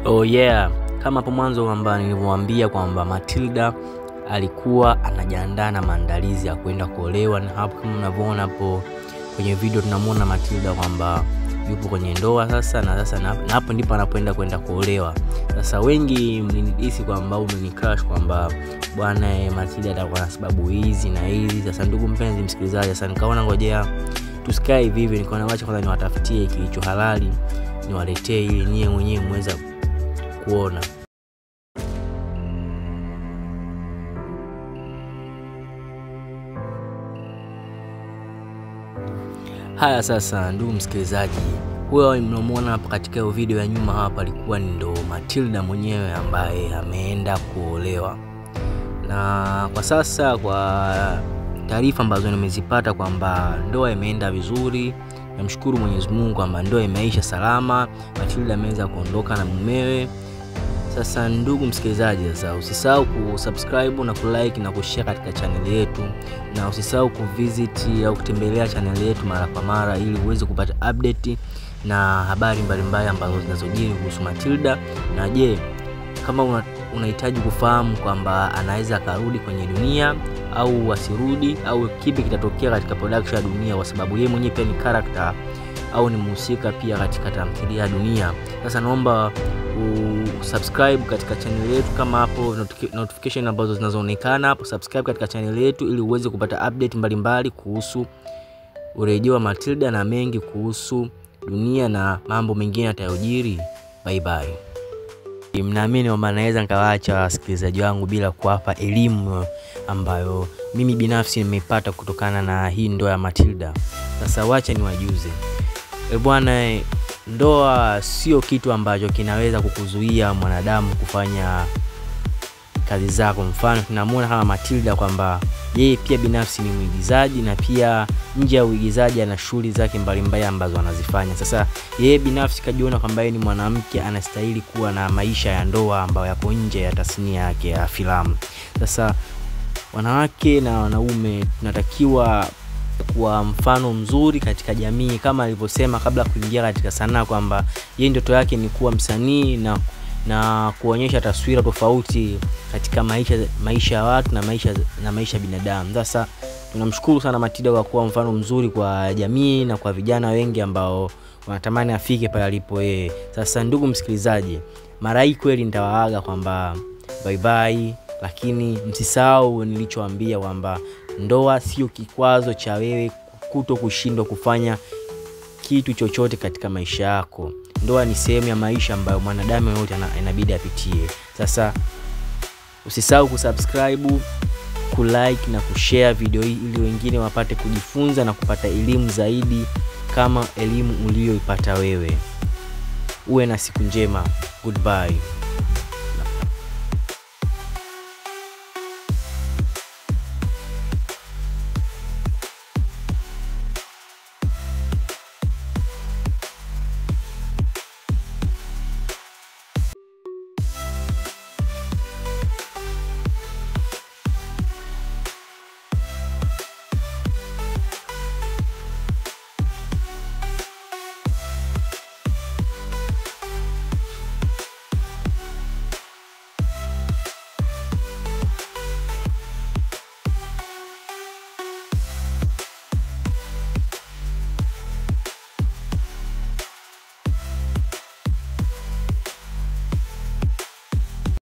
Oh yeah, kama hapo mwanzo kwamba nilivyowaambia kwamba Matilda alikuwa anajiandaa na maandalizi ya kwenda kuolewa, na hapo kama mnavyoona hapo kwenye video tunamuona Matilda kwamba yupo kwenye ndoa sasa, na hapo ndipo anapoenda kwenda kuolewa. Sasa wengi mlinihisi kwamba au mlinicrush kwamba bwana Matilda atakuwa na sababu hizi na hizi. Sasa ndugu mpenzi msikilizaji, sasa nikaona ngojea tusikae hivi, nikaona wacha kwanza niwatafutie kilicho halali niwaletee ili nyie mwenyewe muweze kuona. Haya sasa ndugu msikilizaji, huyo mnamuona hapa katika hiyo video ya nyuma hapa alikuwa ndo Matilda mwenyewe ambaye ameenda kuolewa. Na kwa sasa kwa taarifa ambazo nimezipata kwamba ndoa imeenda vizuri, namshukuru Mwenyezi Mungu kwamba ndoa imeisha salama, Matilda ameweza kuondoka na mumewe. Sasa ndugu msikilizaji, sasa usisahau kusubscribe na kulike na kushare katika channel yetu, na usisahau kuvisit au kutembelea channel yetu mara kwa mara ili uweze kupata update na habari mbalimbali ambazo zinazojiri kuhusu Matilda. Na je, kama unahitaji kufahamu kwamba anaweza karudi kwenye dunia au asirudi, au kipi kitatokea katika production ya Dunia, kwa sababu yeye mwenyewe pia ni character au ni mhusika pia katika tamthilia ya Dunia. Sasa naomba subscribe katika channel yetu, kama hapo notification ambazo zinazoonekana hapo, subscribe katika channel yetu ili uweze kupata update mbalimbali kuhusu urejeo wa Matilda na mengi kuhusu Dunia na mambo mengine yatayojiri. Bye bye. Mnaamini kwamba naweza nikawaacha wasikilizaji wangu bila kuwapa elimu ambayo mimi binafsi nimepata kutokana na hii ndoa ya Matilda. Sasa wacha niwajuze. Bwana, ndoa sio kitu ambacho kinaweza kukuzuia mwanadamu kufanya kazi zako. Mfano tunamuona kama Matilda kwamba yeye pia binafsi ni mwigizaji, na pia nje ya uigizaji ana shughuli zake mbalimbali ambazo anazifanya. Sasa yeye binafsi kajiona kwamba yeye ni mwanamke anastahili kuwa na maisha ya ndoa ambayo yako nje ya tasnia yake ya filamu. Sasa wanawake na wanaume tunatakiwa kuwa mfano mzuri katika jamii, kama alivyosema kabla kuingia katika sanaa kwamba yeye ndoto yake ni kuwa msanii na kuonyesha taswira tofauti katika maisha ya watu na maisha binadamu. Sasa tunamshukuru sana Matilda kwa kuwa mfano mzuri kwa jamii na kwa vijana wengi ambao wanatamani afike pale alipo yeye. Sasa ndugu msikilizaji, mara hii kweli nitawaaga kwamba bye bye, lakini msisahau nilichowaambia kwamba ndoa sio kikwazo cha wewe kuto kushindwa kufanya kitu chochote katika maisha yako. Ndoa ni sehemu ya maisha ambayo mwanadamu yote inabidi apitie. Sasa usisahau kusubscribe, kulike na kushare video hii ili wengine wapate kujifunza na kupata elimu zaidi kama elimu uliyoipata wewe. Uwe na siku njema. Goodbye.